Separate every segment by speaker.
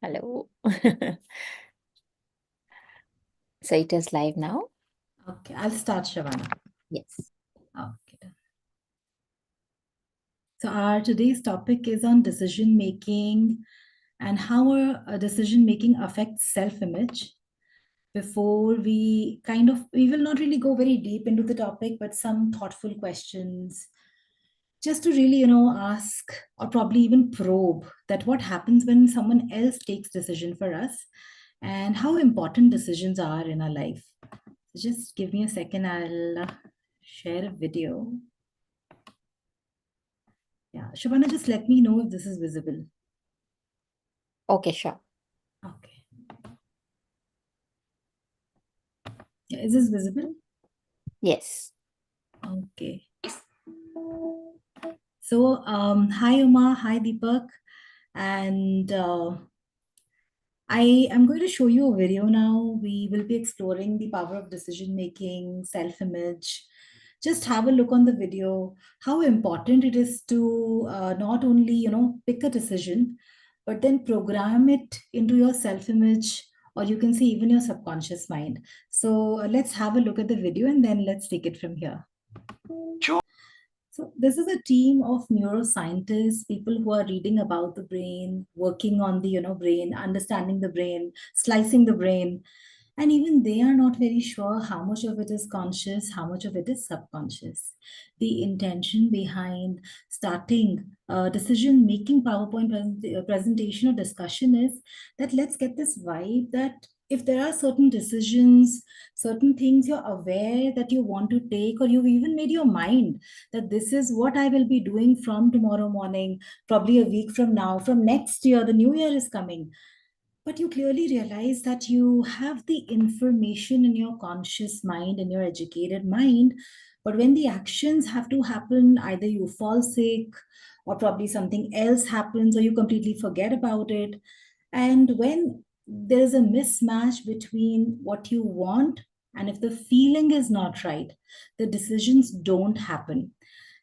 Speaker 1: Hello. So it is live now?
Speaker 2: Okay, I'll start, Shavana.
Speaker 1: Yes.
Speaker 2: Okay. So our today's topic is on decision making and how our decision making affects self-image. Before we will not really go very deep into the topic, but some thoughtful questions just to really, ask or probably even probe that what happens when someone else takes decision for us and how important decisions are in our life. So just give me a second. I'll share a video. Yeah, Shabana, just let me know if this is visible.
Speaker 1: Okay, sure.
Speaker 2: Okay. Yeah, is this visible?
Speaker 1: Yes.
Speaker 2: Okay. So, hi Uma, hi Deepak, and I am going to show you a video now. We will be exploring the power of decision making, self image. Just have a look on the video, how important it is to not only, pick a decision, but then program it into your self image, or you can say even your subconscious mind. So let's have a look at the video and then let's take it from here. So this is a team of neuroscientists, people who are reading about the brain, working on the brain, understanding the brain, slicing the brain, and even they are not very sure how much of it is conscious, how much of it is subconscious. The intention behind starting a decision making PowerPoint presentation or discussion is that let's get this vibe that if there are certain decisions, certain things you're aware that you want to take, or you've even made your mind that this is what I will be doing from tomorrow morning, probably a week from now, from next year, the new year is coming. But you clearly realize that you have the information in your conscious mind, in your educated mind. But when the actions have to happen, either you fall sick, or probably something else happens, or you completely forget about it. And when there's a mismatch between what you want and if the feeling is not right, the decisions don't happen.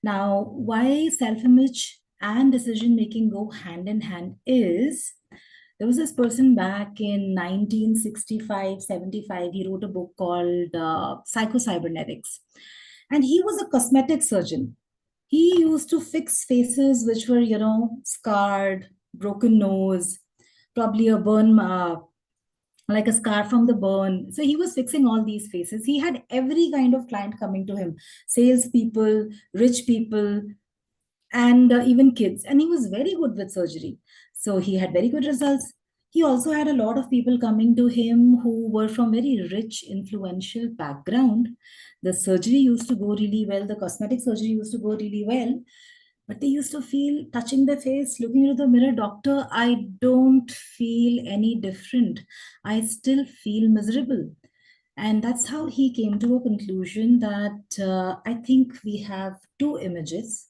Speaker 2: Now, why self image and decision making go hand in hand is there was this person back in 1965, 75. He wrote a book called Psycho-Cybernetics. And he was a cosmetic surgeon. He used to fix faces which were, scarred, broken nose, probably a burn, like a scar from the burn. So he was fixing all these faces. He had every kind of client coming to him, salespeople, rich people, and even kids. And he was very good with surgery. So he had very good results. He also had a lot of people coming to him who were from very rich, influential background. The surgery used to go really well. The cosmetic surgery used to go really well. But they used to feel touching their face, looking into the mirror, doctor, I don't feel any different. I still feel miserable. And that's how he came to a conclusion that I think we have two images.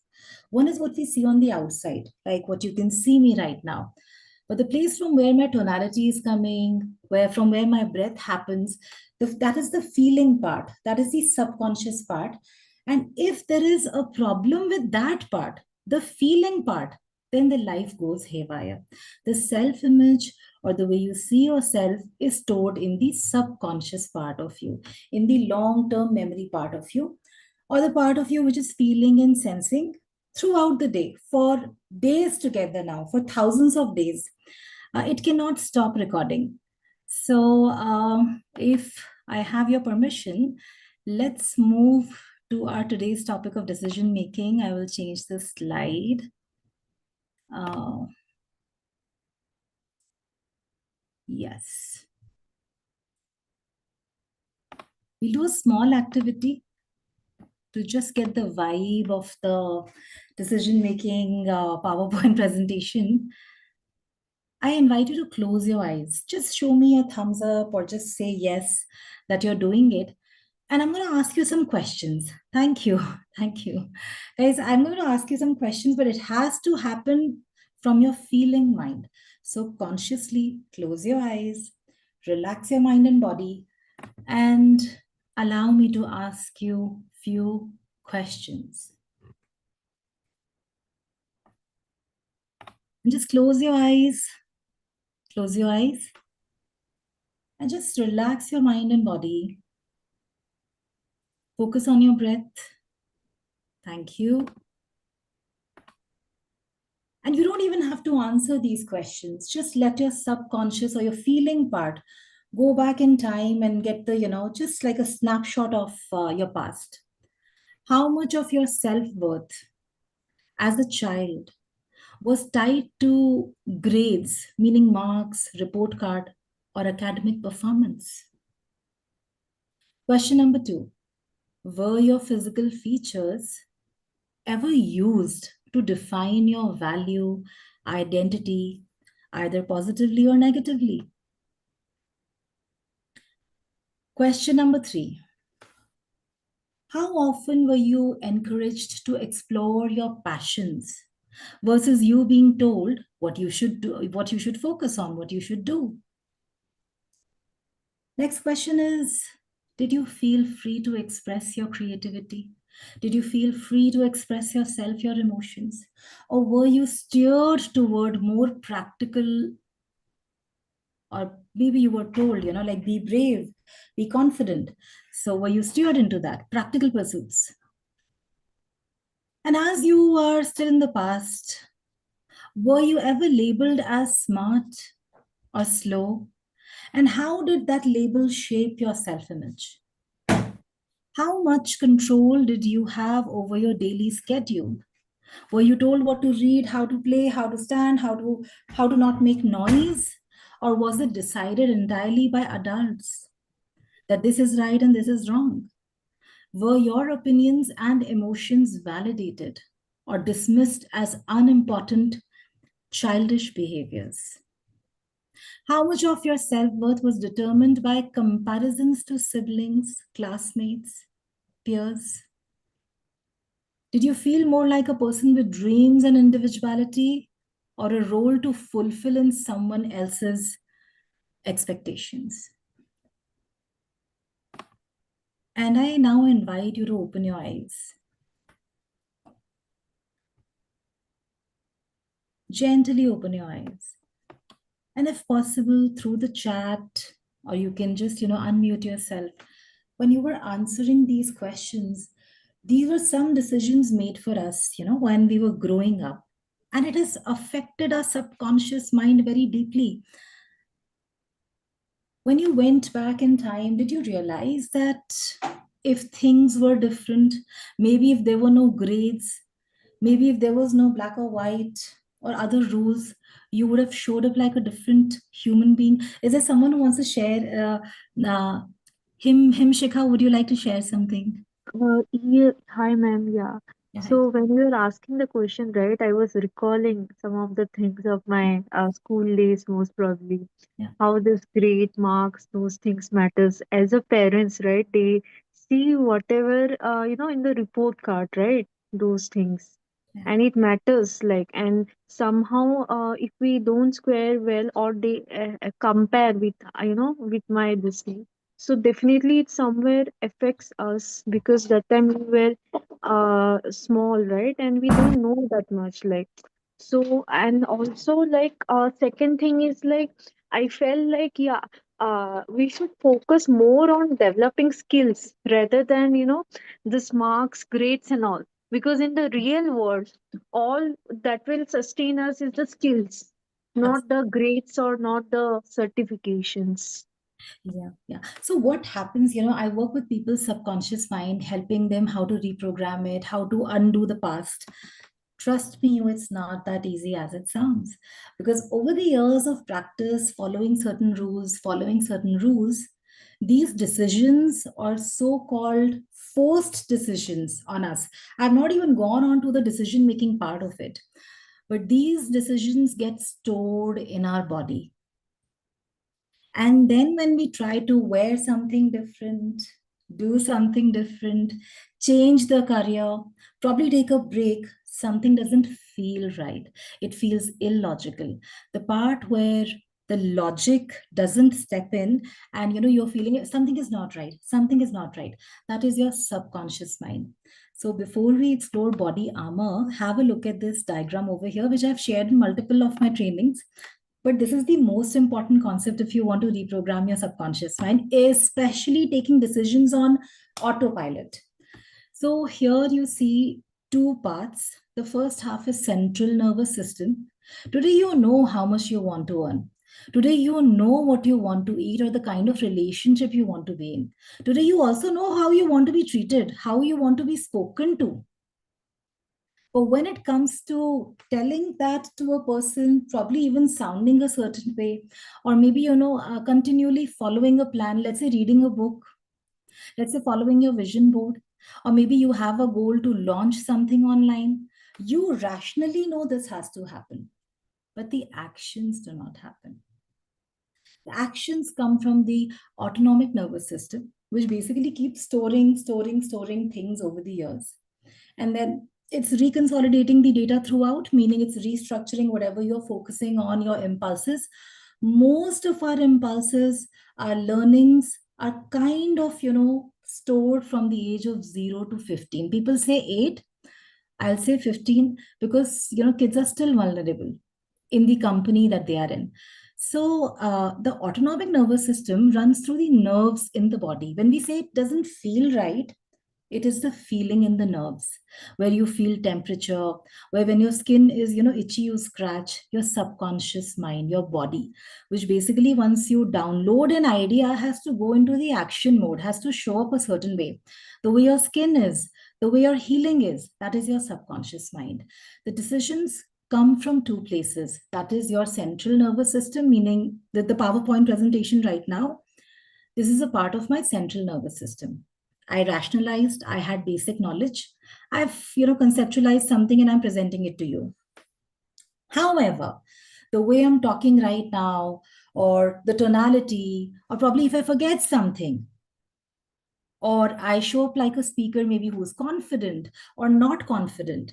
Speaker 2: One is what we see on the outside, like what you can see me right now. But the place from where my tonality is coming, where from where my breath happens, that is the feeling part. That is the subconscious part. And if there is a problem with that part, the feeling part, then the life goes haywire. The self image or the way you see yourself is stored in the subconscious part of you, in the long term memory part of you, or the part of you which is feeling and sensing throughout the day for days together now, for thousands of days. It cannot stop recording. So, if I have your permission, let's move to our today's topic of decision making. I will change the slide. Uh, yes. We'll do a small activity to just get the vibe of the decision making PowerPoint presentation. I invite you to close your eyes. Just show me a thumbs up or just say yes that you're doing it. And I'm going to ask you some questions. Thank you. Thank you. Guys, I'm going to ask you some questions, but it has to happen from your feeling mind. So consciously close your eyes, relax your mind and body, and allow me to ask you few questions. And just close your eyes. Close your eyes and just relax your mind and body. Focus on your breath. Thank you. And you don't even have to answer these questions. Just let your subconscious or your feeling part go back in time and get the, just like a snapshot of your past. How much of your self worth as a child was tied to grades, meaning marks, report card, or academic performance? Question number two. Were your physical features ever used to define your value, identity, either positively or negatively? Question number three. How often were you encouraged to explore your passions versus you being told what you should do, what you should focus on, what you should do? Next question is, did you feel free to express your creativity? Did you feel free to express yourself, your emotions? Or were you steered toward more practical, or maybe you were told, like be brave, be confident. So were you steered into that, practical pursuits? And as you are still in the past, were you ever labeled as smart or slow? And how did that label shape your self image? How much control did you have over your daily schedule? Were you told what to read, how to play, how to stand, how to not make noise? Or was it decided entirely by adults that this is right and this is wrong? Were your opinions and emotions validated or dismissed as unimportant, childish behaviors? How much of your self worth was determined by comparisons to siblings, classmates, peers? Did you feel more like a person with dreams and individuality, or a role to fulfill in someone else's expectations? And I now invite you to open your eyes. Gently open your eyes. And if possible, through the chat, or you can just, unmute yourself. When you were answering these questions, these were some decisions made for us, when we were growing up. And it has affected our subconscious mind very deeply. When you went back in time, did you realize that if things were different, maybe if there were no grades, maybe if there was no black or white or other rules, you would have showed up like a different human being? Is there someone who wants to share? Shikha, would you like to share something?
Speaker 3: Yeah, hi ma'am. Yeah.
Speaker 2: Yeah, hi.
Speaker 3: So when you were asking the question, right, I was recalling some of the things of my school days, most probably.
Speaker 2: Yeah,
Speaker 3: How this grade marks, those things matters. As a parents, right, they see whatever in the report card, right, those things,
Speaker 2: yeah,
Speaker 3: and it matters. Like, and somehow, if we don't square well, or they compare with with my this thing, so definitely it somewhere affects us, because that time we were small, right? And we don't know that much. Like, so, and also like second thing is like I felt like, yeah, we should focus more on developing skills rather than this marks, grades and all. Because in the real world, all that will sustain us is the skills, not the grades or not the certifications.
Speaker 2: yeah, yeah. So what happens, I work with people's subconscious mind, helping them how to reprogram it, how to undo the past. Trust me, it's not that easy as it sounds. Because over the years of practice, following certain rules, these decisions are so-called forced decisions on us. I've not even gone on to the decision-making part of it. But these decisions get stored in our body, and then when we try to wear something different, do something different, change the career, probably take a break, something doesn't feel right. It feels illogical. The part where the logic doesn't step in, and you're feeling something is not right. Something is not right. That is your subconscious mind. So before we explore body armor, have a look at this diagram over here, which I've shared in multiple of my trainings. But this is the most important concept if you want to reprogram your subconscious mind, especially taking decisions on autopilot. So here you see two parts. The first half is central nervous system. Today you know how much you want to earn. Today you know what you want to eat or the kind of relationship you want to be in. Today you also know how you want to be treated, how you want to be spoken to. But when it comes to telling that to a person, probably even sounding a certain way, or maybe, continually following a plan, let's say reading a book, let's say following your vision board, or maybe you have a goal to launch something online, you rationally know this has to happen, but the actions do not happen. The actions come from the autonomic nervous system, which basically keeps storing things over the years. And then it's reconsolidating the data throughout, meaning it's restructuring whatever you're focusing on, your impulses. Most of our impulses, our learnings are kind of, stored from the age of 0 to 15. People say 8, I'll say 15, because, kids are still vulnerable in the company that they are in. So the autonomic nervous system runs through the nerves in the body. When we say it doesn't feel right, it is the feeling in the nerves where you feel temperature, where when your skin is, itchy, you scratch your subconscious mind, your body, which basically once you download an idea has to go into the action mode, has to show up a certain way. The way your skin is, the way your healing is, that is your subconscious mind. The decisions come from two places. That is your central nervous system, meaning that the PowerPoint presentation right now, this is a part of my central nervous system. I rationalized, I had basic knowledge. I've, conceptualized something and I'm presenting it to you. However, the way I'm talking right now, or the tonality, or probably if I forget something, or I show up like a speaker, maybe who's confident or not confident,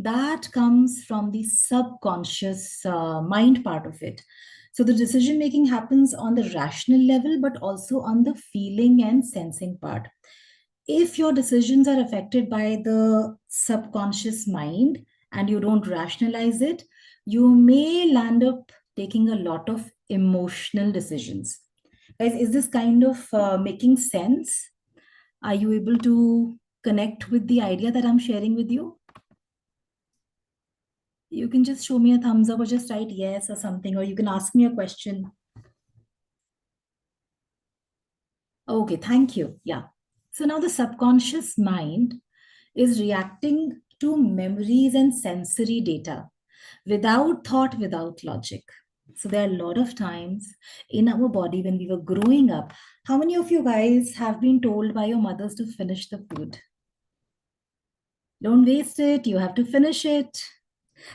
Speaker 2: that comes from the subconscious mind part of it. So the decision making happens on the rational level, but also on the feeling and sensing part. If your decisions are affected by the subconscious mind and you don't rationalize it, you may land up taking a lot of emotional decisions. Guys, is this kind of making sense? Are you able to connect with the idea that I'm sharing with you? You can just show me a thumbs up or just write yes or something, or you can ask me a question. Okay, thank you. Yeah. So now the subconscious mind is reacting to memories and sensory data without thought, without logic. So there are a lot of times in our body when we were growing up. How many of you guys have been told by your mothers to finish the food? Don't waste it, you have to finish it.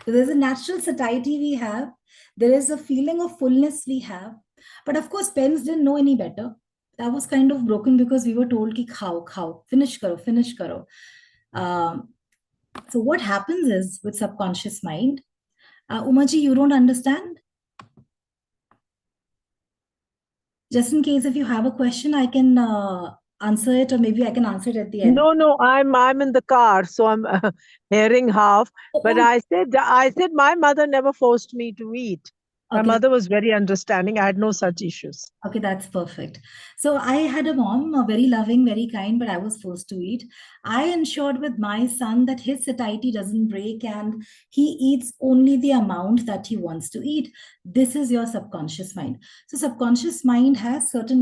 Speaker 2: So there's a natural satiety we have. There is a feeling of fullness we have. But of course, parents didn't know any better. That was kind of broken because we were told ki khao, khao, finish karo, finish karo. Um, so what happens is with subconscious mind, Umaji, you don't understand? Just in case if you have a question, I can answer it, or maybe I can answer it at the end.
Speaker 4: No, I'm in the car, so I'm hearing half. But
Speaker 2: Oh,
Speaker 4: I said my mother never forced me to eat. My
Speaker 2: okay.
Speaker 4: mother was very understanding. I had no such issues.
Speaker 2: Okay, that's perfect. So I had a mom, very loving, very kind, but I was forced to eat. I ensured with my son that his satiety doesn't break and he eats only the amount that he wants to eat. This is your subconscious mind. So subconscious mind has certain,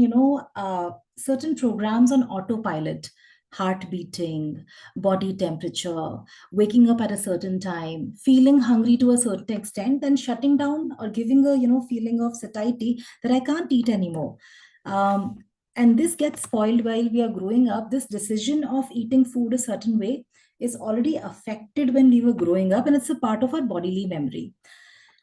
Speaker 2: certain programs on autopilot, heart beating, body temperature, waking up at a certain time, feeling hungry to a certain extent, then shutting down or giving a, feeling of satiety that I can't eat anymore. And this gets spoiled while we are growing up. This decision of eating food a certain way is already affected when we were growing up, and it's a part of our bodily memory.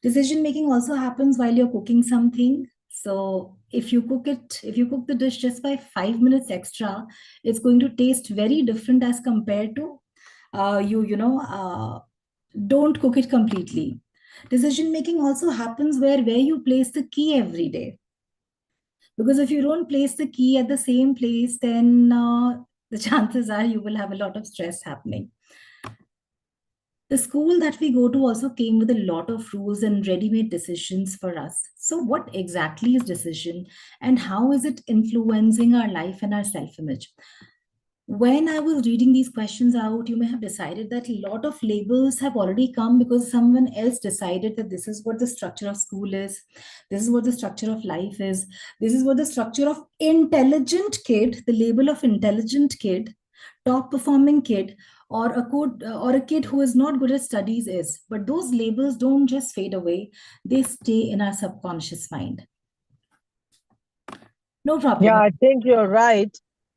Speaker 2: Decision making also happens while you're cooking something. So if you cook the dish just by 5 minutes extra, it's going to taste very different as compared to don't cook it completely. Decision making also happens where you place the key every day, because if you don't place the key at the same place, then the chances are you will have a lot of stress happening. The school that we go to also came with a lot of rules and ready-made decisions for us. So what exactly is decision, and how is it influencing our life and our self-image? When I was reading these questions out, you may have decided that a lot of labels have already come because someone else decided that this is what the structure of school is, this is what the structure of life is, this is what the structure of intelligent kid, the label of intelligent kid, top performing kid, or a kid who is not good at studies is. But those labels don't just fade away; they stay in our subconscious mind. No
Speaker 4: Yeah,
Speaker 2: problem.
Speaker 4: I think you're right.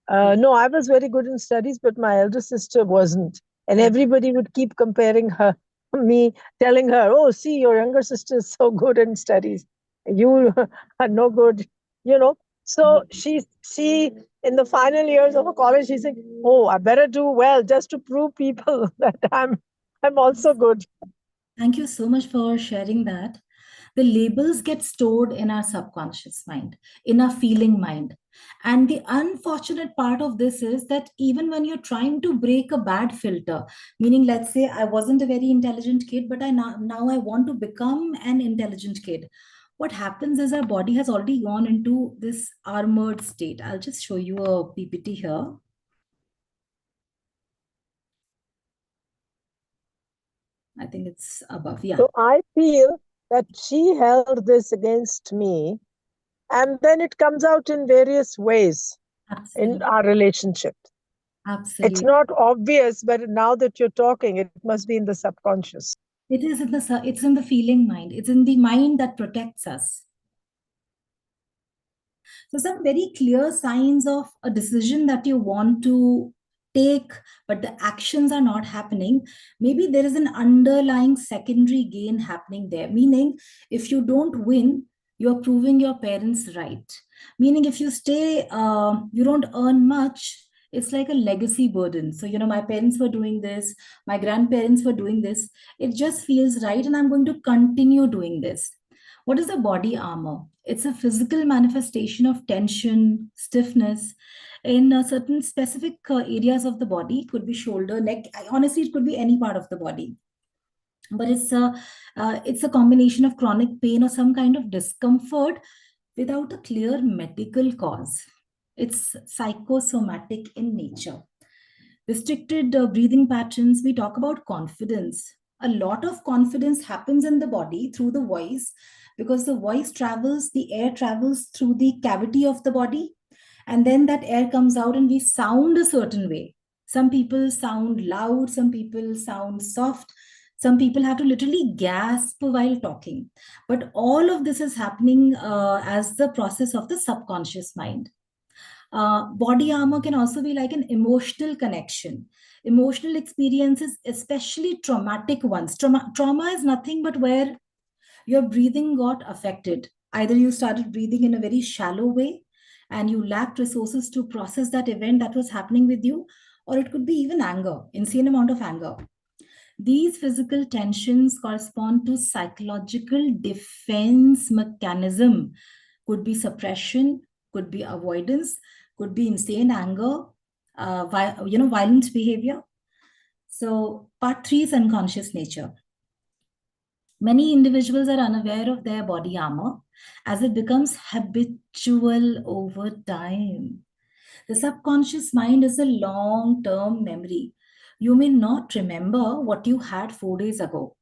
Speaker 2: Yeah.
Speaker 4: No, I was very good in studies, but my elder sister wasn't. And
Speaker 2: Mm.
Speaker 4: everybody would keep comparing her, me, telling her, oh, see, your younger sister is so good in studies. You are no good, you know. So she, in the final years of her college, she said, oh, I better do well just to prove people that I'm also good.
Speaker 2: Thank you so much for sharing that. The labels get stored in our subconscious mind, in our feeling mind. And the unfortunate part of this is that even when you're trying to break a bad filter, meaning, let's say I wasn't a very intelligent kid, but now I want to become an intelligent kid. What happens is our body has already gone into this armored state. I'll just show you a PPT here. I think it's above. Yeah,
Speaker 4: So I feel that she held this against me, and then it comes out in various ways in
Speaker 2: absolutely.
Speaker 4: our relationship. It's
Speaker 2: Absolutely.
Speaker 4: not obvious, but now that you're talking, it must be in the subconscious.
Speaker 2: It is in it's in the feeling mind. It's in the mind that protects us. So some very clear signs of a decision that you want to take, but the actions are not happening. Maybe there is an underlying secondary gain happening there. Meaning, if you don't win, you are proving your parents right. Meaning, if you stay, you don't earn much. It's like a legacy burden. So, my parents were doing this, my grandparents were doing this. It just feels right, and I'm going to continue doing this. What is the body armor? It's a physical manifestation of tension, stiffness in certain specific areas of the body. It could be shoulder, neck. Honestly, it could be any part of the body. But it's a combination of chronic pain or some kind of discomfort without a clear medical cause. It's psychosomatic in nature. Restricted breathing patterns, we talk about confidence. A lot of confidence happens in the body through the voice because the air travels through the cavity of the body, and then that air comes out and we sound a certain way. Some people sound loud, some people sound soft, some people have to literally gasp while talking. But all of this is happening as the process of the subconscious mind. Body armor can also be like an emotional connection. Emotional experiences, especially traumatic ones. Trauma is nothing but where your breathing got affected. Either you started breathing in a very shallow way and you lacked resources to process that event that was happening with you, or it could be even anger, insane amount of anger. These physical tensions correspond to psychological defense mechanism. Could be suppression, could be avoidance, could be insane anger, violent behavior. So part three is unconscious nature. Many individuals are unaware of their body armor as it becomes habitual over time. The subconscious mind is a long term memory. You may not remember what you had 4 days ago,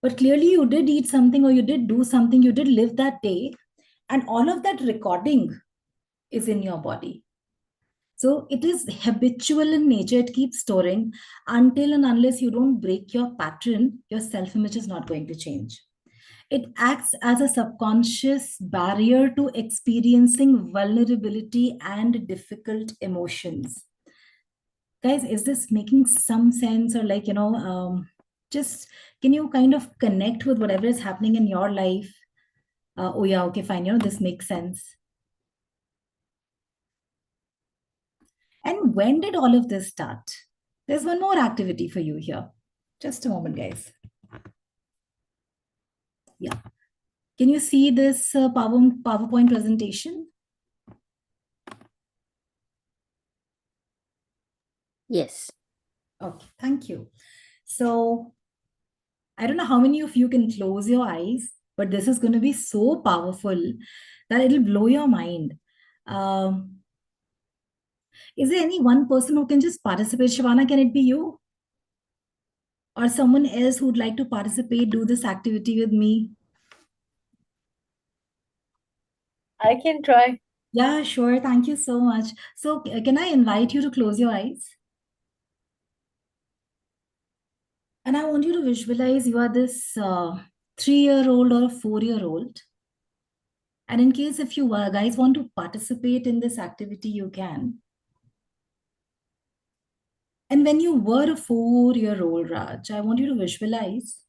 Speaker 2: but clearly you did eat something or you did do something, you did live that day, and all of that recording is in your body. So it is habitual in nature, it keeps storing until and unless you don't break your pattern, your self image is not going to change. It acts as a subconscious barrier to experiencing vulnerability and difficult emotions. Guys, is this making some sense, or just can you kind of connect with whatever is happening in your life? Oh yeah, okay, fine, this makes sense. And when did all of this start? There's one more activity for you here. Just a moment, guys. Yeah. Can you see this PowerPoint presentation?
Speaker 1: Yes.
Speaker 2: Okay, thank you. So I don't know how many of you can close your eyes, but this is going to be so powerful that it'll blow your mind. Um, is there any one person who can just participate? Shivana, can it be you? Or someone else who'd like to participate, do this activity with me?
Speaker 5: I can try.
Speaker 2: Yeah, sure. Thank you so much. So, can I invite you to close your eyes? And I want you to visualize you are this 3-year-old or a 4-year-old. And in case if you guys want to participate in this activity, you can. And when you were a 4-year-old, Raj, I want you to visualize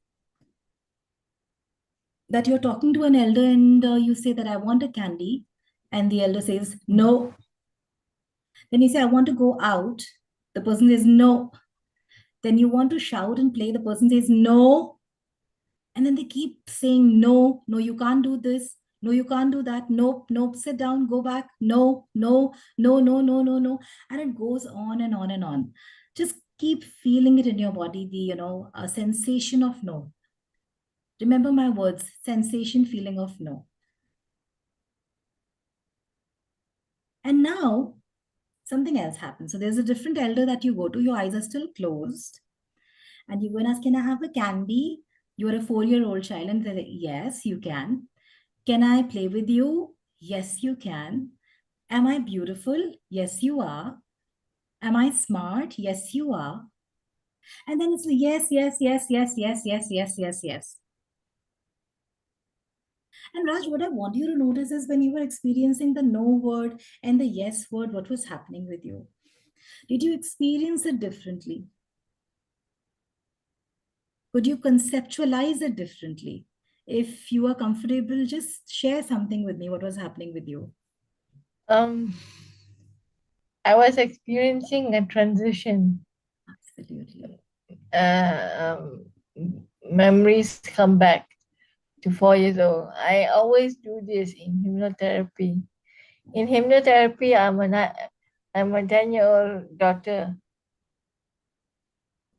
Speaker 2: that you're talking to an elder and you say that I want a candy. And the elder says, no. Then you say, I want to go out. The person says, no. Then you want to shout and play. The person says, no. And then they keep saying, no, no, you can't do this. No, you can't do that. Nope, nope, sit down, go back. No, no, no, no, no, no, no. And it goes on and on and on. Just keep feeling it in your body, a sensation of no. Remember my words, sensation, feeling of no. And now something else happens. So there's a different elder that you go to, your eyes are still closed. And you go and ask, can I have a candy? You're a 4-year-old child. And they're like, yes, you can. Can I play with you? Yes, you can. Am I beautiful? Yes, you are. Am I smart? Yes, you are. And then it's like, yes, yes, yes, yes, yes, yes, yes, yes, yes. And Raj, what I want you to notice is when you were experiencing the no word and the yes word, what was happening with you? Did you experience it differently? Could you conceptualize it differently? If you are comfortable, just share something with me. What was happening with you?
Speaker 5: Um, I was experiencing a transition.
Speaker 2: Absolutely.
Speaker 5: Memories come back to 4 years old. I always do this in hypnotherapy. In hypnotherapy, I'm a 10-year-old daughter.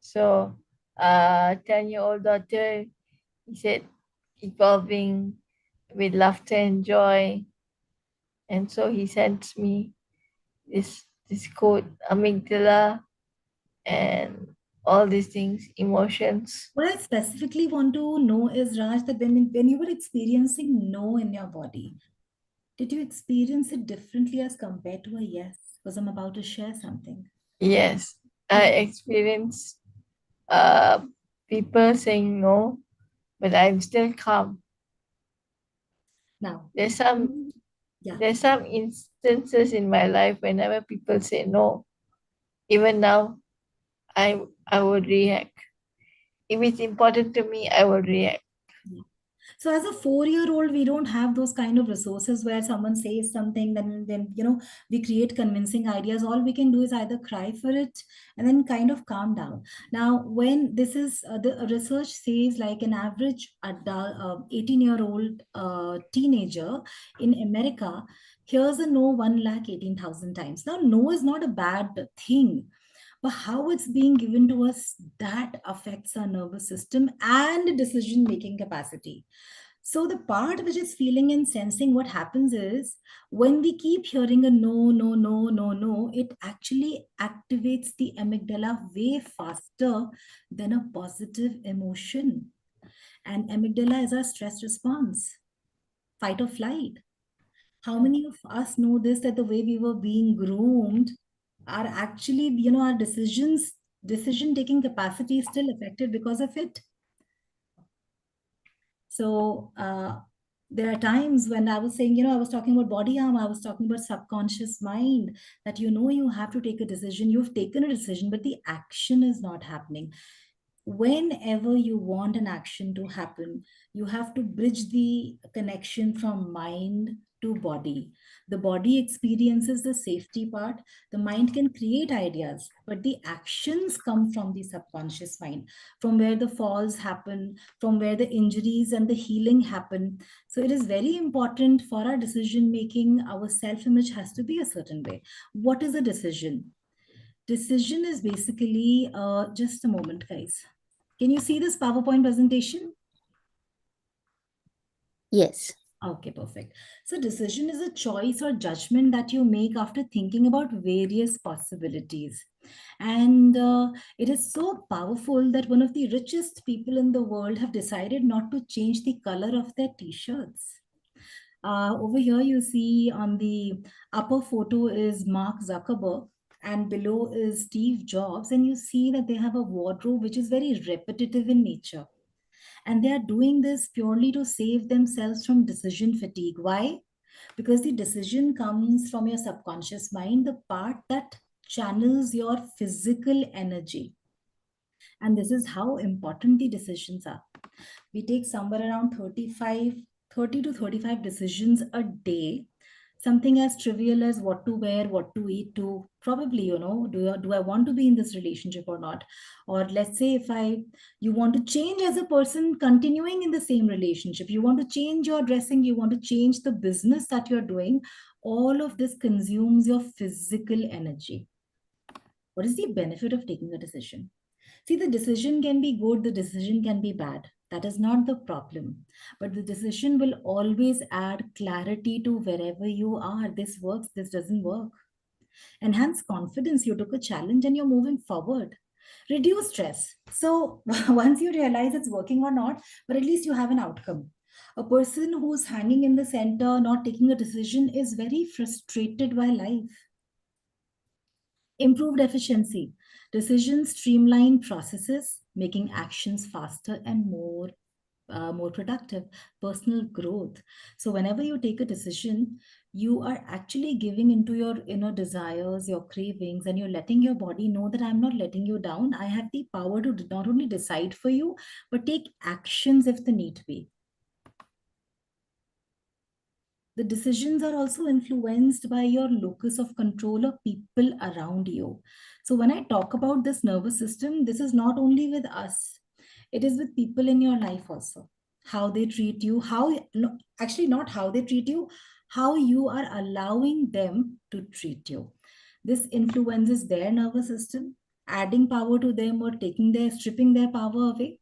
Speaker 5: So, 10-year-old daughter, he said, evolving with laughter and joy. And so he sends me this code, amygdala, and all these things, emotions.
Speaker 2: What I specifically want to know is, Raj, that when you were experiencing no in your body, did you experience it differently as compared to a yes? Because I'm about to share something.
Speaker 5: Yes, I experienced uh, people saying no, but I'm still calm.
Speaker 2: Now,
Speaker 5: There's some
Speaker 2: yeah.
Speaker 5: there's some instances in my life whenever people say no, even now, I would react. If it's important to me, I will react.
Speaker 2: So as a 4-year-old, we don't have those kind of resources where someone says something, then we create convincing ideas. All we can do is either cry for it and then kind of calm down. Now, when this is the research says like an average adult, 18-year-old teenager in America hears a no 118,000 times. Now, no is not a bad thing, but how it's being given to us, that affects our nervous system and decision making capacity. So the part which is feeling and sensing, what happens is when we keep hearing a no, no, no, no, no, it actually activates the amygdala way faster than a positive emotion. And amygdala is our stress response, fight or flight. How many of us know this, that the way we were being groomed are actually, our decision taking capacity is still affected because of it? So there are times when I was saying, I was talking about body harm, I was talking about subconscious mind, that you have to take a decision, you've taken a decision, but the action is not happening. Whenever you want an action to happen, you have to bridge the connection from mind to body. The body experiences the safety part, the mind can create ideas, but the actions come from the subconscious mind, from where the falls happen, from where the injuries and the healing happen. So it is very important for our decision making, our self image has to be a certain way. What is a decision? Decision is basically, just a moment, guys. Can you see this PowerPoint presentation?
Speaker 1: Yes.
Speaker 2: Okay, perfect. So decision is a choice or judgment that you make after thinking about various possibilities. And it is so powerful that one of the richest people in the world have decided not to change the color of their t-shirts. Over here, you see on the upper photo is Mark Zuckerberg, and below is Steve Jobs. And you see that they have a wardrobe which is very repetitive in nature. And they are doing this purely to save themselves from decision fatigue. Why? Because the decision comes from your subconscious mind, the part that channels your physical energy. And this is how important the decisions are. We take somewhere around 30 to 35 decisions a day. Something as trivial as what to wear, what to eat, to probably, do I want to be in this relationship or not? Or let's say if you want to change as a person continuing in the same relationship, you want to change your dressing, you want to change the business that you're doing, all of this consumes your physical energy. What is the benefit of taking a decision? See, the decision can be good, the decision can be bad. That is not the problem. But the decision will always add clarity to wherever you are. This works, this doesn't work. Enhance confidence. You took a challenge and you're moving forward. Reduce stress. So once you realize it's working or not, but at least you have an outcome. A person who's hanging in the center, not taking a decision, is very frustrated by life. Improved efficiency. Decisions streamline processes, making actions faster and more productive. Personal growth. So whenever you take a decision, you are actually giving into your inner desires, your cravings, and you're letting your body know that I'm not letting you down. I have the power to not only decide for you, but take actions if the need be. The decisions are also influenced by your locus of control or people around you. So when I talk about this nervous system, this is not only with us, it is with people in your life also. How they treat you, actually not how they treat you, how you are allowing them to treat you. This influences their nervous system, adding power to them or stripping their power away.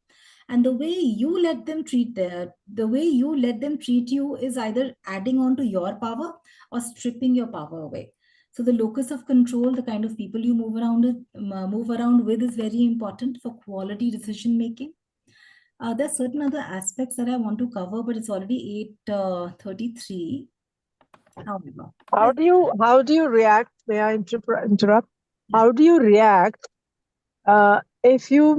Speaker 2: And the way you let them treat you is either adding on to your power or stripping your power away. So the locus of control, the kind of people you move around with, is very important for quality decision making. There's certain other aspects that I want to cover, but it's already 8:33. However,
Speaker 4: How do you react? May I interrupt?
Speaker 2: yeah.
Speaker 4: How do you react if you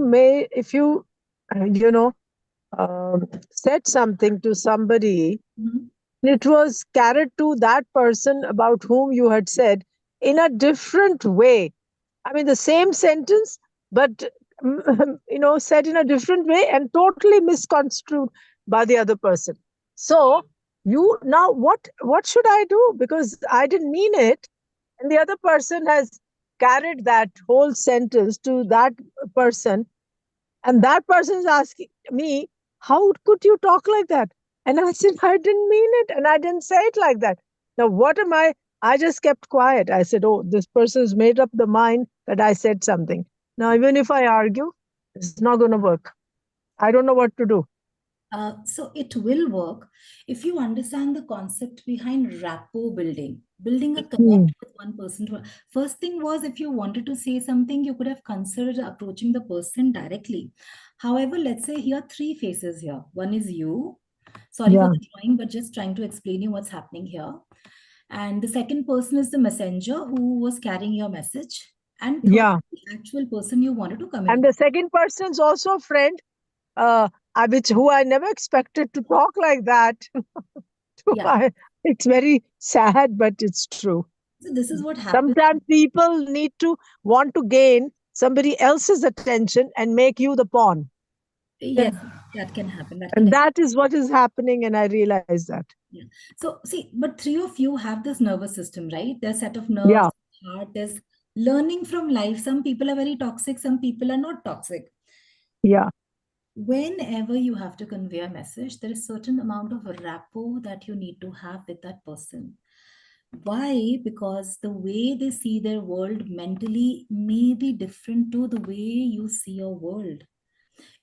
Speaker 4: said something to somebody,
Speaker 2: Mhm.
Speaker 4: it was carried to that person about whom you had said in a different way? I mean, the same sentence, but said in a different way and totally misconstrued by the other person. So you now what should I do? Because I didn't mean it, and the other person has carried that whole sentence to that person, and that person is asking me, how could you talk like that? And I said, I didn't mean it. And I didn't say it like that. Now, what am I? I just kept quiet. I said, oh, this person's made up the mind that I said something. Now, even if I argue, it's not going to work. I don't know what to do.
Speaker 2: So it will work if you understand the concept behind rapport building a
Speaker 4: Hmm.
Speaker 2: connect with one person. First thing was, if you wanted to say something, you could have considered approaching the person directly. However, let's say here are three faces here. One is you. Sorry for
Speaker 4: Yeah.
Speaker 2: the drawing, but just trying to explain you what's happening here. And the second person is the messenger who was carrying your message. And third,
Speaker 4: Yeah.
Speaker 2: the actual person you wanted to
Speaker 4: And
Speaker 2: communicate.
Speaker 4: the second person's also a friend, who I never expected to talk like that.
Speaker 2: Yeah.
Speaker 4: It's very sad, but it's true.
Speaker 2: So this is what happens.
Speaker 4: Sometimes people need to want to gain somebody else's attention and make you the pawn.
Speaker 2: Yes, that can happen. That
Speaker 4: And
Speaker 2: can.
Speaker 4: that is what is happening. And I realize that.
Speaker 2: Yeah. So see, but three of you have this nervous system, right? There's set of nerves,
Speaker 4: Yeah.
Speaker 2: heart, there's learning from life. Some people are very toxic, some people are not toxic.
Speaker 4: Yeah.
Speaker 2: Whenever you have to convey a message, there is certain amount of rapport that you need to have with that person. Why? Because the way they see their world mentally may be different to the way you see your world.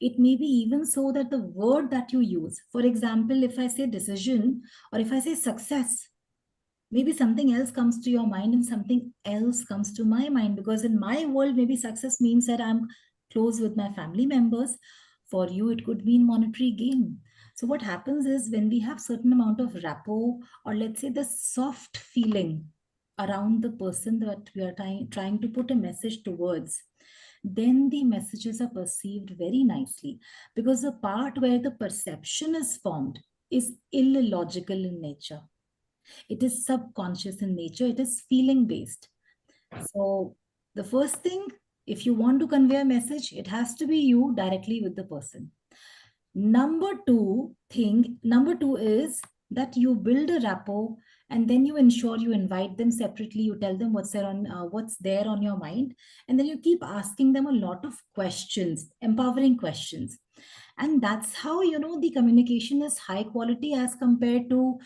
Speaker 2: It may be even so that the word that you use, for example, if I say decision or if I say success, maybe something else comes to your mind and something else comes to my mind, because in my world maybe success means that I'm close with my family members. For you it could mean monetary gain. So what happens is, when we have certain amount of rapport, or let's say the soft feeling around the person that we are trying to put a message towards, then the messages are perceived very nicely, because the part where the perception is formed is illogical in nature. It is subconscious in nature, it is feeling based. So the first thing, if you want to convey a message, it has to be you directly with the person. Number two is that you build a rapport, and then you ensure you invite them separately, you tell them what's there on your mind, and then you keep asking them a lot of questions, empowering questions. And that's how, the communication is high quality, as compared to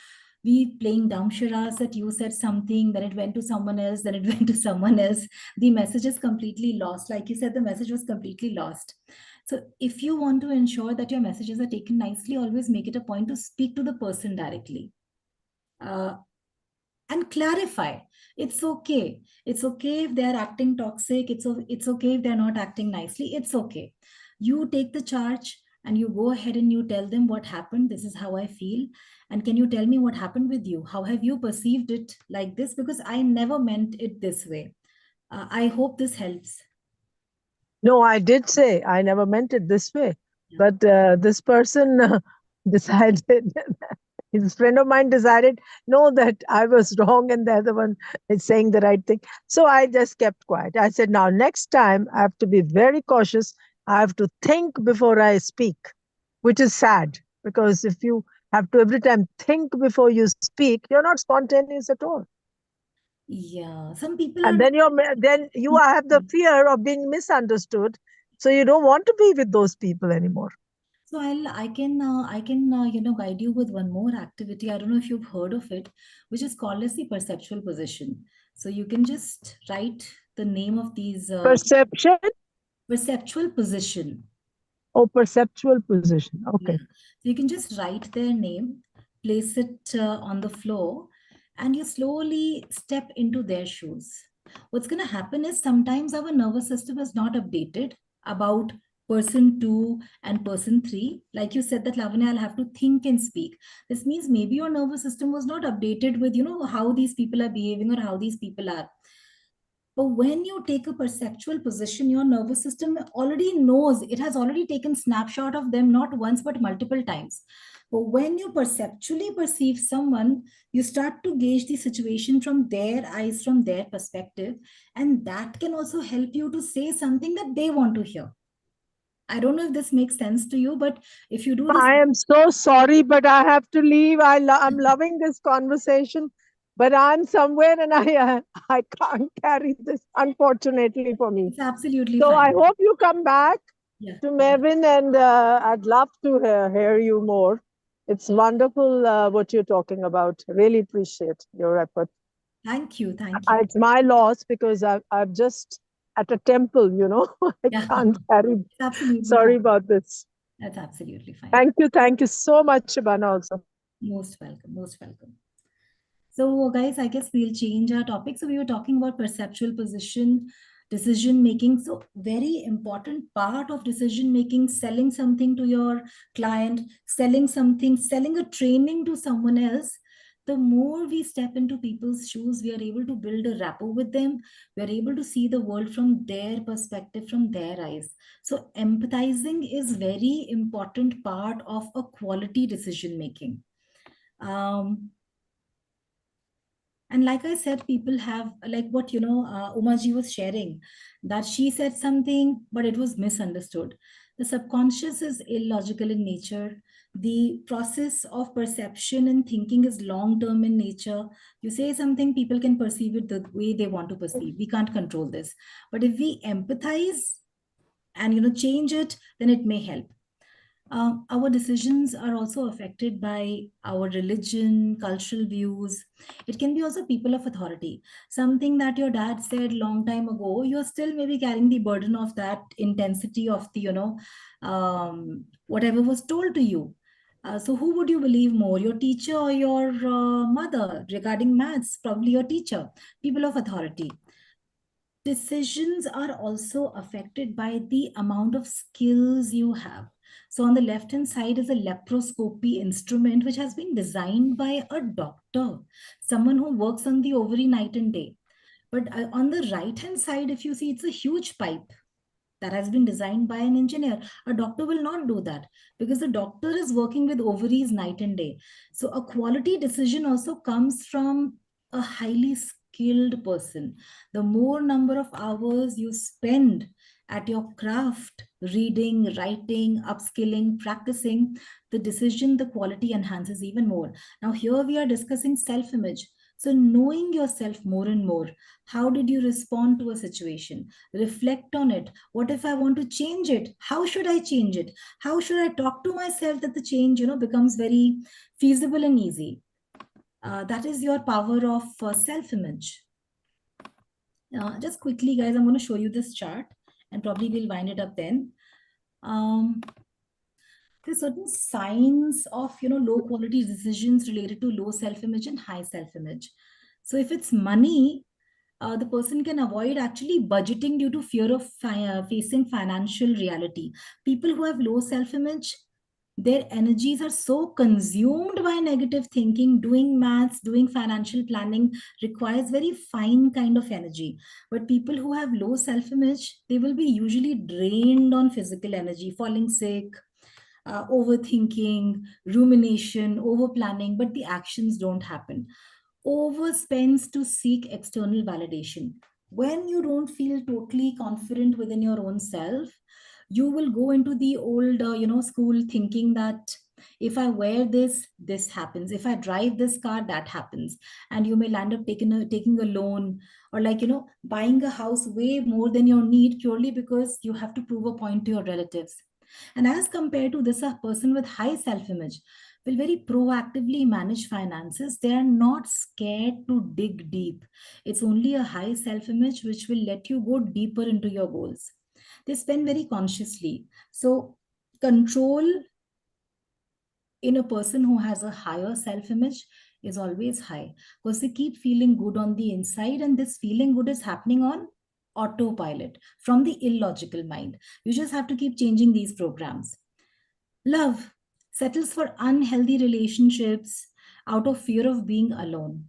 Speaker 2: we playing dumb charades, that you said something, then it went to someone else, then it went to someone else. The message is completely lost. Like you said, the message was completely lost. So if you want to ensure that your messages are taken nicely, always make it a point to speak to the person directly. Uh, and clarify. It's okay if they're acting toxic. It's okay if they're not acting nicely. It's okay. You take the charge and you go ahead and you tell them what happened. This is how I feel, and can you tell me what happened with you? How have you perceived it like this? Because I never meant it this way. I hope this helps.
Speaker 4: No, I did say I never meant it this way,
Speaker 2: Yeah.
Speaker 4: but this person decided. His friend of mine decided, no, that I was wrong and the other one is saying the right thing. So I just kept quiet. I said, now next time I have to be very cautious. I have to think before I speak, which is sad, because if you have to every time think before you speak, you're not spontaneous at all.
Speaker 2: Yeah, some people are
Speaker 4: And
Speaker 2: not.
Speaker 4: then you have the fear of being misunderstood. So you don't want to be with those people anymore.
Speaker 2: So I can guide you with one more activity. I don't know if you've heard of it, which is called as the perceptual position. So you can just write the name of these
Speaker 4: Perception
Speaker 2: perceptual position.
Speaker 4: or perceptual position. Okay.
Speaker 2: Yeah. So you can just write their name, place it on the floor, and you slowly step into their shoes. What's going to happen is, sometimes our nervous system is not updated about person two and person three. Like you said that, Lavanya, I'll have to think and speak. This means maybe your nervous system was not updated with, how these people are behaving or how these people are. But when you take a perceptual position, your nervous system already knows, it has already taken snapshot of them, not once but multiple times. But when you perceptually perceive someone, you start to gauge the situation from their eyes, from their perspective, and that can also help you to say something that they want to hear. I don't know if this makes sense to you, but if you do this,
Speaker 4: I am so sorry, but I have to leave. I'm loving this conversation, but I'm somewhere and I can't carry this, unfortunately for me.
Speaker 2: it's absolutely
Speaker 4: So I
Speaker 2: fine.
Speaker 4: hope you come back
Speaker 2: Yeah,
Speaker 4: to
Speaker 2: yeah.
Speaker 4: Mevin, and I'd love to hear you more. It's wonderful what you're talking about. Really appreciate your effort.
Speaker 2: Thank you. Thank you.
Speaker 4: It's my loss because I'm just at a temple, I
Speaker 2: Yeah,
Speaker 4: can't carry.
Speaker 2: it's absolutely
Speaker 4: Sorry
Speaker 2: fine.
Speaker 4: about this.
Speaker 2: That's absolutely fine.
Speaker 4: Thank you. Thank you so much, Shabana, also.
Speaker 2: Most welcome. Most welcome. So, guys, I guess we'll change our topic. So, we were talking about perceptual position, decision making. So, very important part of decision making, selling something to your client, selling something, selling a training to someone else. The more we step into people's shoes, we are able to build a rapport with them. We are able to see the world from their perspective, from their eyes. So, empathizing is very important part of a quality decision making. Um, and like I said, people have, like what, Umaji was sharing, that she said something, but it was misunderstood. The subconscious is illogical in nature. The process of perception and thinking is long term in nature. You say something, people can perceive it the way they want to perceive. We can't control this. But if we empathize and change it, then it may help. Our decisions are also affected by our religion, cultural views. It can be also people of authority. Something that your dad said long time ago, you're still maybe carrying the burden of that intensity of the, whatever was told to you. So who would you believe more, your teacher or your mother regarding maths? Probably your teacher, people of authority. Decisions are also affected by the amount of skills you have. So on the left hand side is a laparoscopy instrument which has been designed by a doctor, someone who works on the ovary night and day. But on the right hand side, if you see, it's a huge pipe that has been designed by an engineer. A doctor will not do that because the doctor is working with ovaries night and day. So a quality decision also comes from a highly skilled person. The more number of hours you spend at your craft, reading, writing, upskilling, practicing, the decision, the quality enhances even more. Now, here we are discussing self image. So, knowing yourself more and more, how did you respond to a situation? Reflect on it. What if I want to change it? How should I change it? How should I talk to myself that the change, becomes very feasible and easy? That is your power of self-image. Just quickly, guys, I'm going to show you this chart and probably we'll wind it up then. Um, there's certain signs of low quality decisions related to low self-image and high self-image. So if it's money, the person can avoid actually budgeting due to fear of facing financial reality. People who have low self-image, their energies are so consumed by negative thinking. Doing maths, doing financial planning requires very fine kind of energy. But people who have low self-image, they will be usually drained on physical energy, falling sick, overthinking, rumination, over planning, but the actions don't happen. Overspends to seek external validation. When you don't feel totally confident within your own self, you will go into the old, school thinking that if I wear this, this happens. If I drive this car, that happens. And you may land up taking a loan, or buying a house way more than your need purely because you have to prove a point to your relatives. And as compared to this, a person with high self-image will very proactively manage finances. They are not scared to dig deep. It's only a high self-image which will let you go deeper into your goals. They spend very consciously. So control in a person who has a higher self-image is always high because they keep feeling good on the inside, and this feeling good is happening on autopilot from the illogical mind. You just have to keep changing these programs. Love settles for unhealthy relationships out of fear of being alone.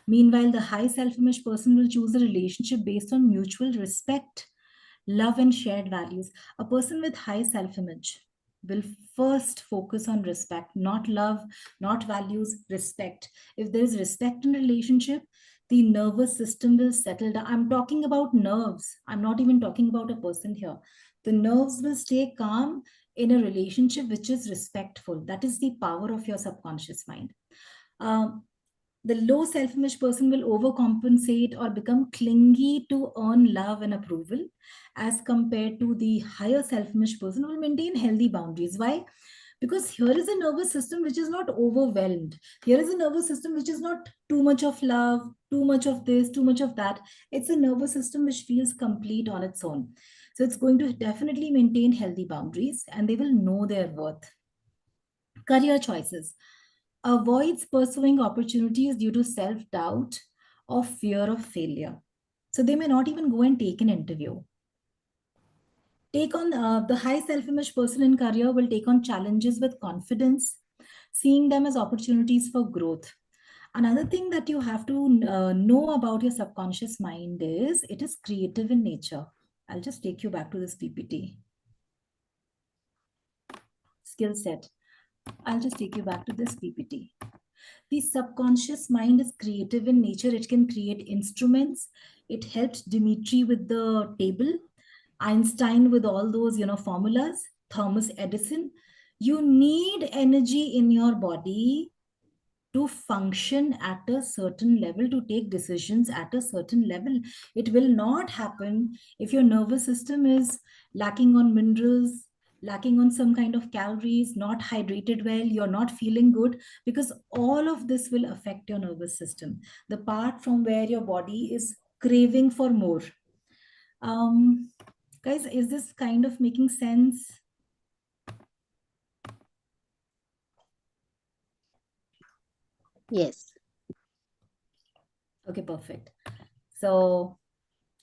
Speaker 2: Meanwhile, the high self image person will choose a relationship based on mutual respect, love, and shared values. A person with high self image will first focus on respect, not love, not values, respect. If there is respect in relationship, the nervous system will settle down. I'm talking about nerves. I'm not even talking about a person here. The nerves will stay calm in a relationship which is respectful. That is the power of your subconscious mind. Um, the low self-image person will overcompensate or become clingy to earn love and approval, as compared to the higher self-image person who will maintain healthy boundaries. Why? Because here is a nervous system which is not overwhelmed. Here is a nervous system which is not too much of love, too much of this, too much of that. It's a nervous system which feels complete on its own. So it's going to definitely maintain healthy boundaries, and they will know their worth. Career choices. Avoids pursuing opportunities due to self-doubt or fear of failure. So they may not even go and take an interview. Take on the high self-image person in career will take on challenges with confidence, seeing them as opportunities for growth. Another thing that you have to know about your subconscious mind is it is creative in nature. I'll just take you back to this PPT. Skill set. I'll just take you back to this PPT. The subconscious mind is creative in nature. It can create instruments. It helped Dimitri with the table, Einstein with all those, formulas, Thomas Edison. You need energy in your body to function at a certain level, to take decisions at a certain level. It will not happen if your nervous system is lacking on minerals, lacking on some kind of calories, not hydrated well, you're not feeling good, because all of this will affect your nervous system, the part from where your body is craving for more. um Guys, is this kind of making sense?
Speaker 1: Yes.
Speaker 2: Okay, perfect. So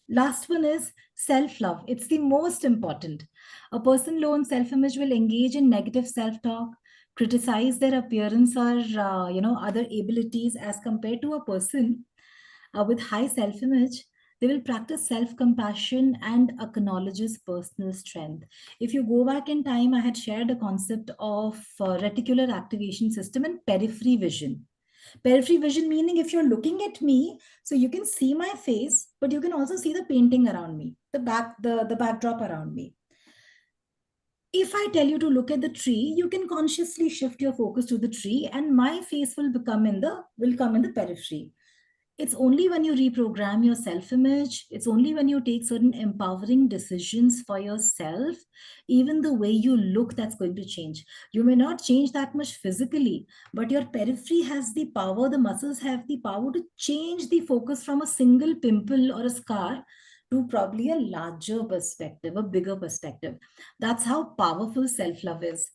Speaker 2: last one is self-love. It's the most important. A person low on self-image will engage in negative self-talk, criticize their appearance or other abilities, as compared to a person with high self-image. They will practice self-compassion and acknowledges personal strength. If you go back in time, I had shared a concept of reticular activation system and periphery vision. Periphery vision meaning if you're looking at me, so you can see my face, but you can also see the painting around me, the backdrop around me. If I tell you to look at the tree, you can consciously shift your focus to the tree, and my face will come in the periphery. It's only when you reprogram your self image, it's only when you take certain empowering decisions for yourself, even the way you look, that's going to change. You may not change that much physically, but your periphery has the power, the muscles have the power to change the focus from a single pimple or a scar to probably a larger perspective, a bigger perspective. That's how powerful self love is.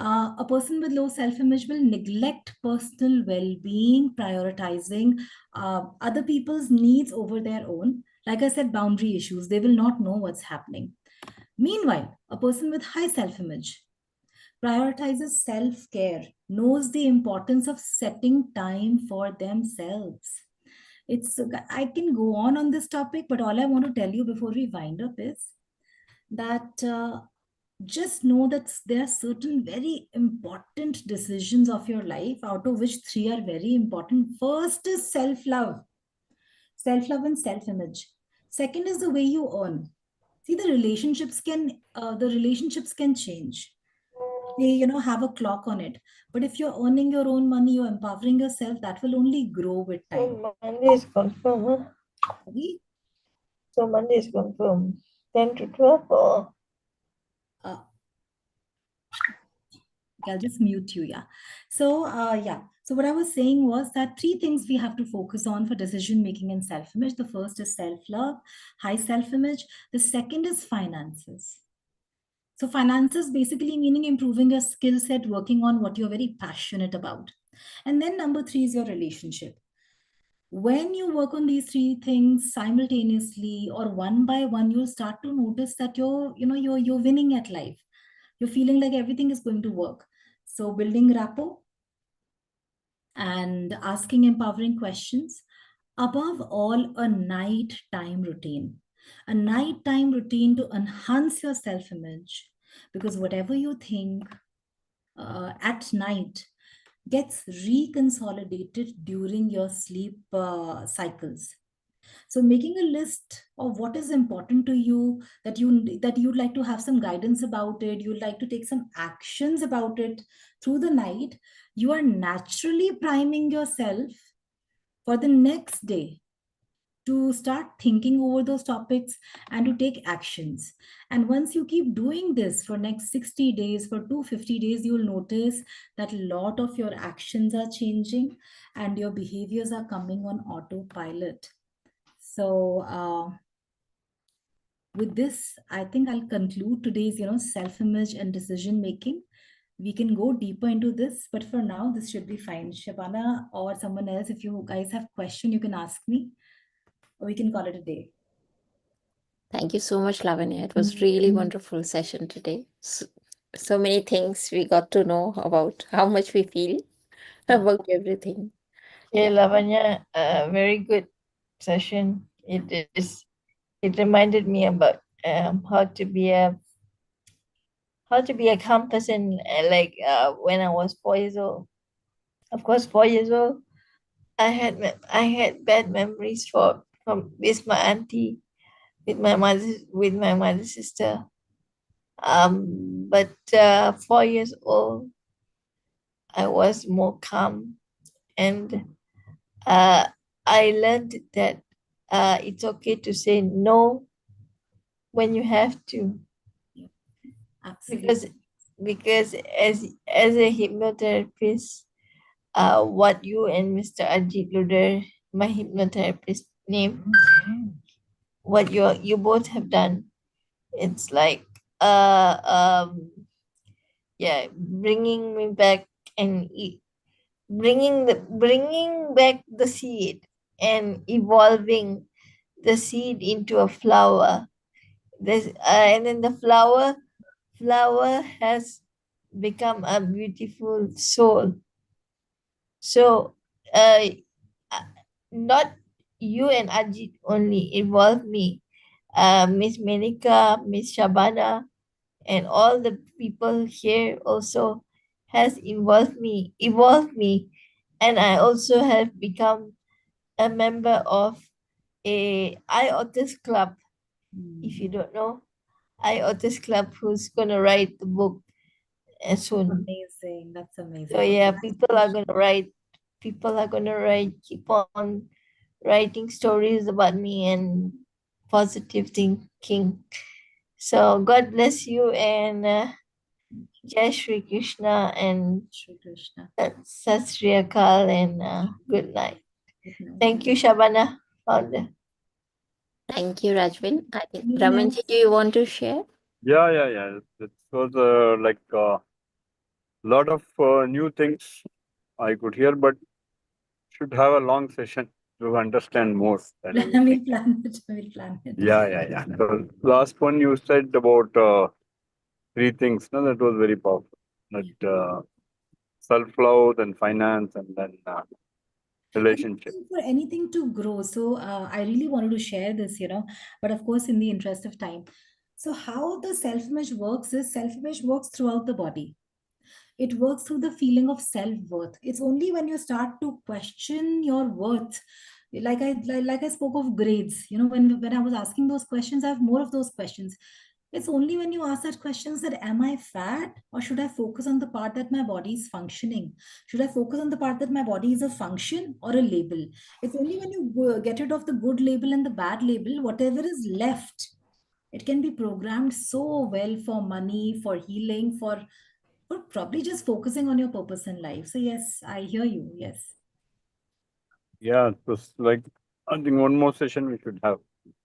Speaker 2: A person with low self image will neglect personal well being, prioritizing other people's needs over their own. Like I said, boundary issues, they will not know what's happening. Meanwhile, a person with high self image prioritizes self care, knows the importance of setting time for themselves. I can go on this topic, but all I want to tell you before we wind up is that just know that there are certain very important decisions of your life, out of which three are very important. First is self love and self image. Second is the way you earn. See, the relationships can change. They have a clock on it, but if you're earning your own money, you're empowering yourself, that will only grow with time.
Speaker 5: So Monday is confirmed, huh?
Speaker 2: Okay?
Speaker 5: So Monday is confirmed. 10 to 12 or
Speaker 2: uh, Okay, I'll just mute you. Yeah. So, yeah. So, what I was saying was that three things we have to focus on for decision making and self image. The first is self love, high self image. The second is finances. So, finances basically meaning improving your skill set, working on what you're very passionate about. And then number three is your relationship. When you work on these three things simultaneously or one by one, you'll start to notice that you're winning at life. You're feeling like everything is going to work. So building rapport and asking empowering questions. Above all, a nighttime routine. A nighttime routine to enhance your self image. Because whatever you think at night gets reconsolidated during your sleep cycles. So making a list of what is important to you, that you'd like to have some guidance about it, you'd like to take some actions about it through the night, you are naturally priming yourself for the next day to start thinking over those topics and to take actions. And once you keep doing this for next 60 days, for 250 days, you'll notice that a lot of your actions are changing and your behaviors are coming on autopilot. So with this, I think I'll conclude today's self-image and decision making. We can go deeper into this, but for now, this should be fine. Shabana or someone else, if you guys have question, you can ask me, or we can call it a day.
Speaker 1: Thank you so much, Lavanya. It was really wonderful session today. So many things we got to know about how much we feel about everything.
Speaker 5: yeah,
Speaker 1: Yeah.
Speaker 5: Lavanya, very good session. It reminded me about how to be a calm person. Like when I was 4 years old. Of course, 4 years old, I had bad memories from with my auntie, with my mother's sister. But 4 years old, I was more calm, and uh, I learned that it's okay to say no when you have to.
Speaker 2: Absolutely.
Speaker 5: because as a hypnotherapist, what you and Mr. Ajit Luder, my hypnotherapist name, what you both have done, it's like uh um yeah, bringing me back and bringing back the seed and evolving the seed into a flower. This and then the flower has become a beautiful soul. So uh, uh, not you and Ajit only involved me. Miss Menika, Miss Shabana, and all the people here also has evolved me, and I also have become a member of a IOTIS club. If you don't know, IOTIS club, who's gonna write the book soon.
Speaker 2: Amazing. That's
Speaker 5: So
Speaker 2: amazing.
Speaker 5: yeah, people are gonna write. People are gonna write. Keep on writing stories about me and positive thinking. So God bless you and Jai Shri Krishna and
Speaker 2: Shri Krishna.
Speaker 5: Sat Sri Akal and good night.
Speaker 2: Good night.
Speaker 5: Thank you, Shabana, founder.
Speaker 1: Thank you, Rajvin. I think
Speaker 2: Anyone
Speaker 1: Ramanji,
Speaker 2: else?
Speaker 1: do you want to share?
Speaker 6: Yeah. It was like a lot of new things I could hear, but should have a long session to understand more than anything.
Speaker 2: We'll plan it. We'll plan it.
Speaker 6: Yeah. So last one you said about three things. No, that was very powerful.
Speaker 2: Yeah.
Speaker 6: That self-love, then finance, and then
Speaker 2: And
Speaker 6: relationship.
Speaker 2: for anything to grow. So I really wanted to share this, but of course, in the interest of time. So how the self-image works is self-image works throughout the body. It works through the feeling of self-worth. It's only when you start to question your worth, like I spoke of grades. When I was asking those questions, I have more of those questions. It's only when you ask that questions that am I fat, or should I focus on the part that my body is functioning? Should I focus on the part that my body is a function or a label? It's only when you get rid of the good label and the bad label, whatever is left, it can be programmed so well for money, for healing, for probably just focusing on your purpose in life. So yes, I hear you. Yes,
Speaker 6: Yeah, it was like I think one more session we should have.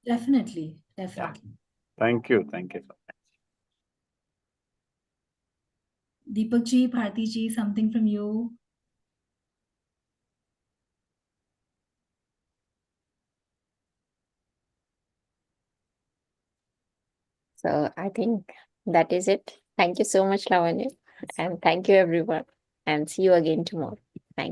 Speaker 2: definitely,
Speaker 6: Yeah.
Speaker 2: definitely.
Speaker 6: Thank you. Thank you.
Speaker 2: Deepak ji, Bharti ji, something from you?
Speaker 1: So I think that is it. Thank you so much, Lavanya. And thank you, everyone. And see you again tomorrow.